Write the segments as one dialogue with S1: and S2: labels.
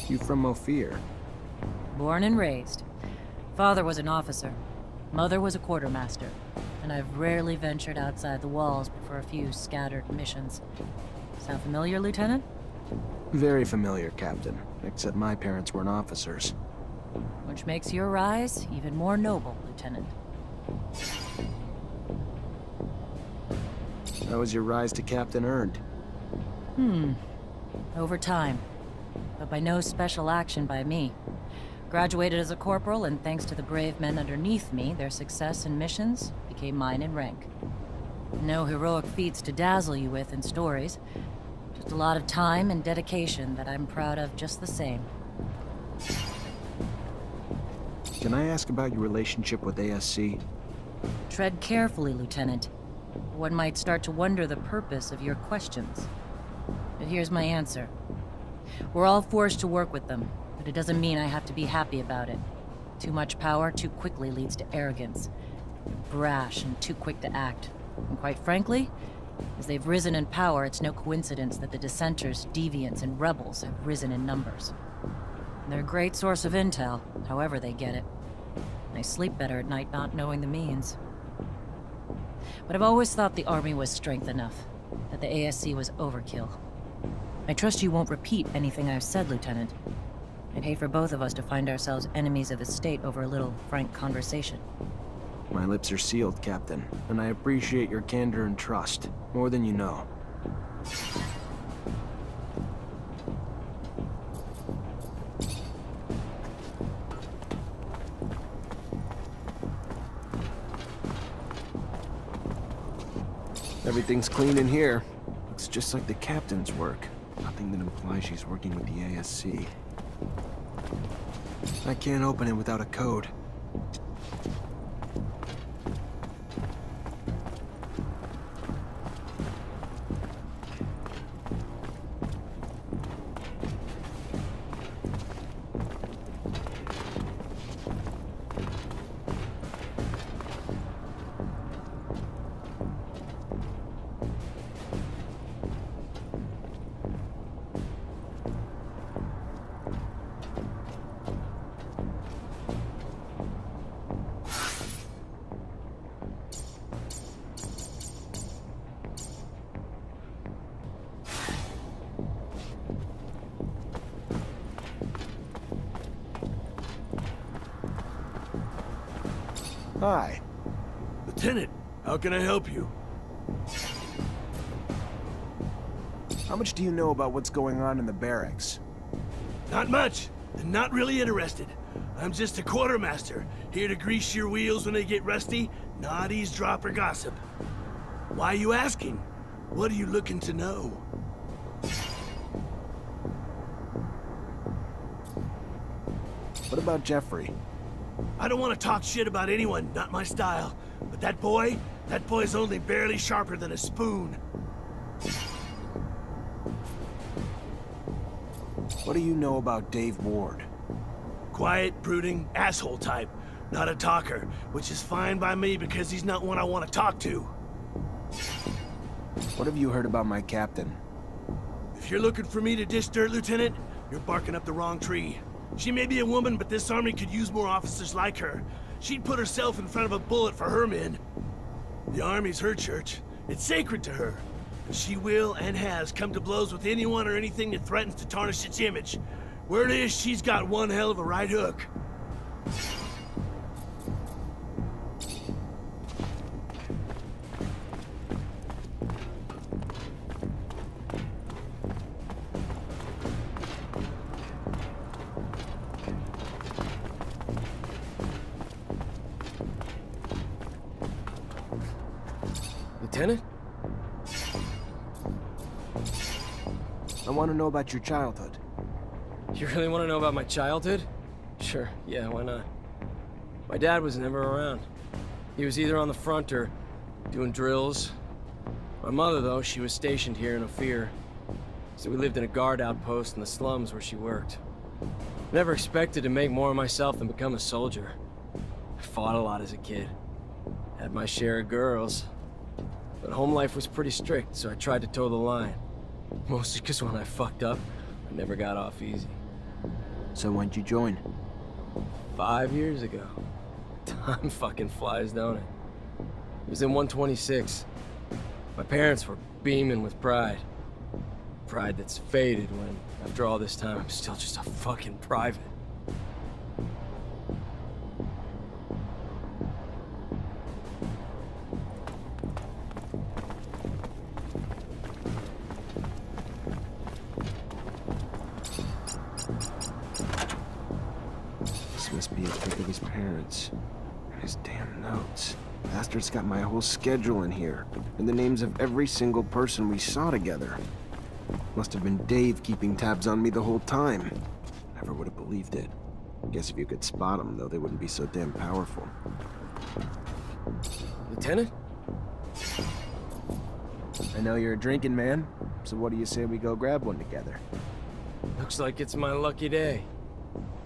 S1: You from Ophir?
S2: Born and raised. Father was an officer. Mother was a quartermaster. And I've rarely ventured outside the walls but for a few scattered missions. Sound familiar, Lieutenant?
S1: Very familiar, Captain. Except my parents weren't officers.
S2: Which makes your rise even more noble, Lieutenant.
S1: How was your rise to captain earned?
S2: Over time. But by no special action by me. Graduated as a corporal, and thanks to the brave men underneath me, their success and missions became mine in rank. No heroic feats to dazzle you with in stories. Just a lot of time and dedication that I'm proud of just the same.
S1: Can I ask about your relationship with ASC?
S2: Tread carefully, Lieutenant. One might start to wonder the purpose of your questions. But here's my answer. We're all forced to work with them, but it doesn't mean I have to be happy about it. Too much power too quickly leads to arrogance. They're brash and too quick to act. And quite frankly, as they've risen in power, it's no coincidence that the dissenters, deviants, and rebels have risen in numbers. They're a great source of intel, however they get it. I sleep better at night not knowing the means. But I've always thought the Army was strength enough, that the ASC was overkill. I trust you won't repeat anything I've said, Lieutenant. I'd hate for both of us to find ourselves enemies of the state over a little frank conversation.
S1: My lips are sealed, Captain, and I appreciate your candor and trust, more than you know. Everything's clean in here. Looks just like the captain's work. Nothing that implies she's working with the ASC. I can't open it without a code. Hi.
S3: Lieutenant, how can I help you?
S1: How much do you know about what's going on in the barracks?
S3: Not much, and not really interested. I'm just a quartermaster, here to grease your wheels when they get rusty, not eavesdrop or gossip. Why are you asking? What are you looking to know?
S1: What about Jeffrey?
S3: I don't want to talk shit about anyone, not my style. But that boy's only barely sharper than a spoon.
S1: What do you know about Dave Ward?
S3: Quiet, brooding, asshole type. Not a talker, which is fine by me because he's not one I want to talk to.
S1: What have you heard about my captain?
S3: If you're looking for me to dish dirt, Lieutenant, you're barking up the wrong tree. She may be a woman, but this army could use more officers like her. She'd put herself in front of a bullet for her men. The army's her church. It's sacred to her. And she will and has come to blows with anyone or anything that threatens to tarnish its image. Word is, she's got one hell of a right hook.
S4: Lieutenant?
S1: I want to know about your childhood.
S4: You really want to know about my childhood? Sure, yeah, why not? My dad was never around. He was either on the front or doing drills. My mother, though, she was stationed here in Ophir. So we lived in a guard outpost in the slums where she worked. Never expected to make more of myself than become a soldier. I fought a lot as a kid. Had my share of girls. But home life was pretty strict, so I tried to toe the line. Mostly because when I fucked up, I never got off easy.
S1: So when'd you join?
S4: 5 years ago. Time fucking flies, don't it? It was in 126. My parents were beaming with pride. Pride that's faded when, after all this time, I'm still just a fucking private.
S1: This must be a pic of his parents. And his damn notes. Bastard's got my whole schedule in here. And the names of every single person we saw together. Must have been Dave keeping tabs on me the whole time. Never would have believed it. Guess if you could spot them, though, they wouldn't be so damn powerful.
S4: Lieutenant?
S1: I know you're a drinking man, so what do you say we go grab one together?
S4: Looks like it's my lucky day.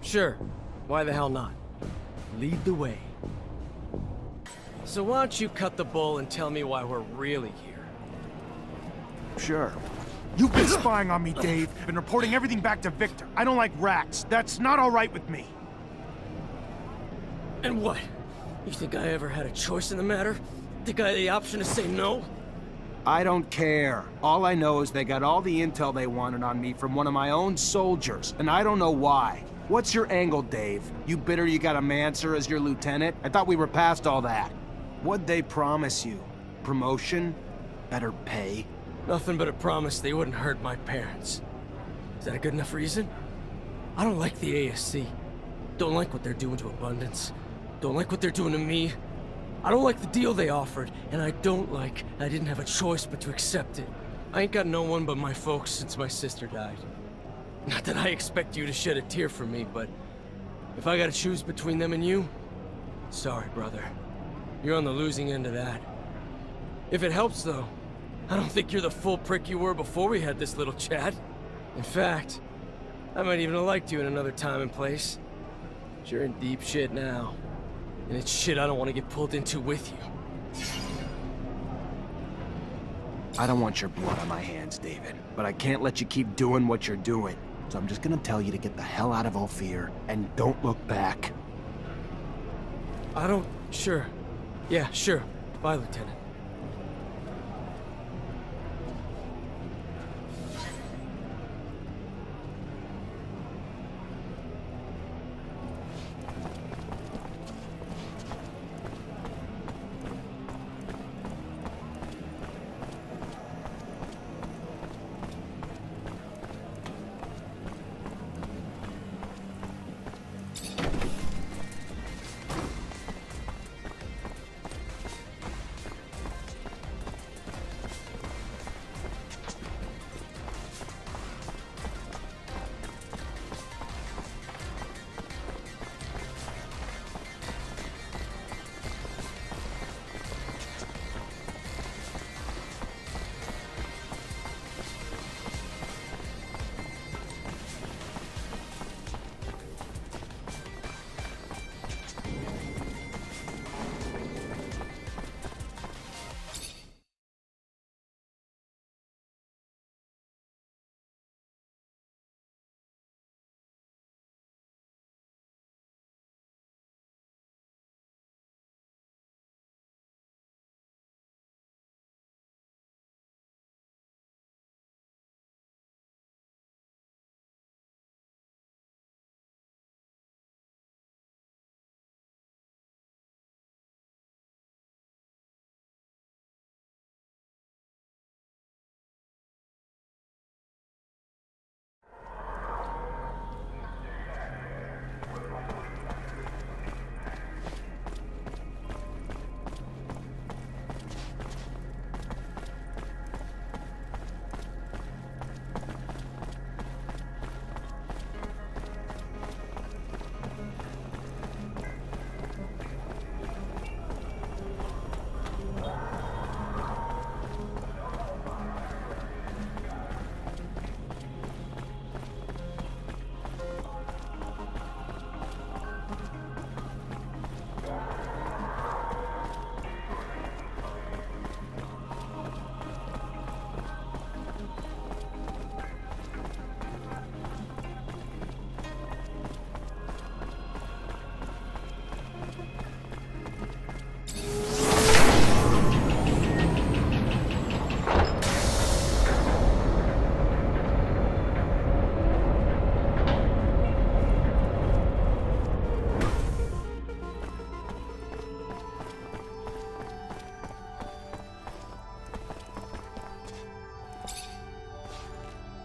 S4: Sure, why the hell not? Lead the way. So why don't you cut the bull and tell me why we're really here?
S1: Sure.
S5: You've been spying on me, Dave. Been reporting everything back to Victor. I don't like rats. That's not all right with me.
S4: And what? You think I ever had a choice in the matter? Think I had the option to say no?
S5: I don't care. All I know is they got all the intel they wanted on me from one of my own soldiers, and I don't know why. What's your angle, Dave? You bitter you got a Mancer as your lieutenant? I thought we were past all that. What'd they promise you? Promotion? Better pay?
S4: Nothing but a promise they wouldn't hurt my parents. Is that a good enough reason? I don't like the ASC. Don't like what they're doing to Abundance. Don't like what they're doing to me. I don't like the deal they offered, and I don't like I didn't have a choice but to accept it. I ain't got no one but my folks since my sister died. Not that I expect you to shed a tear for me, but if I gotta choose between them and you, sorry, brother. You're on the losing end of that. If it helps, though, I don't think you're the full prick you were before we had this little chat. In fact, I might even have liked you in another time and place. But you're in deep shit now. And it's shit I don't want to get pulled into with you.
S5: I don't want your blood on my hands, David, but I can't let you keep doing what you're doing. So I'm just gonna tell you to get the hell out of Ophir and don't look back.
S4: I don't... Sure. Yeah, sure. Bye, Lieutenant.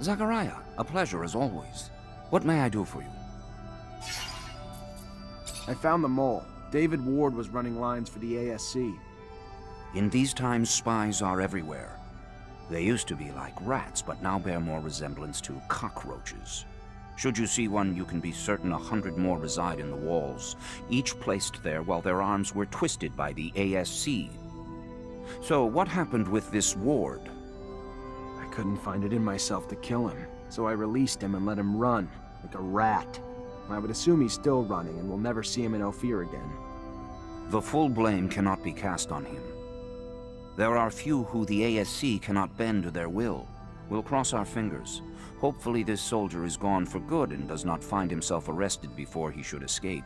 S6: Zachariah, a pleasure as always. What may I do for you?
S5: I found the mole. David Ward was running lines for the ASC.
S6: In these times, spies are everywhere. They used to be like rats, but now bear more resemblance to cockroaches. Should you see one, you can be certain 100 more reside in the walls, each placed there while their arms were twisted by the ASC. So, what happened with this Ward?
S5: I couldn't find it in myself to kill him, so I released him and let him run, like a rat. I would assume he's still running and we'll never see him in Ophir again.
S6: The full blame cannot be cast on him. There are few who the ASC cannot bend to their will. We'll cross our fingers. Hopefully this soldier is gone for good and does not find himself arrested before he should escape.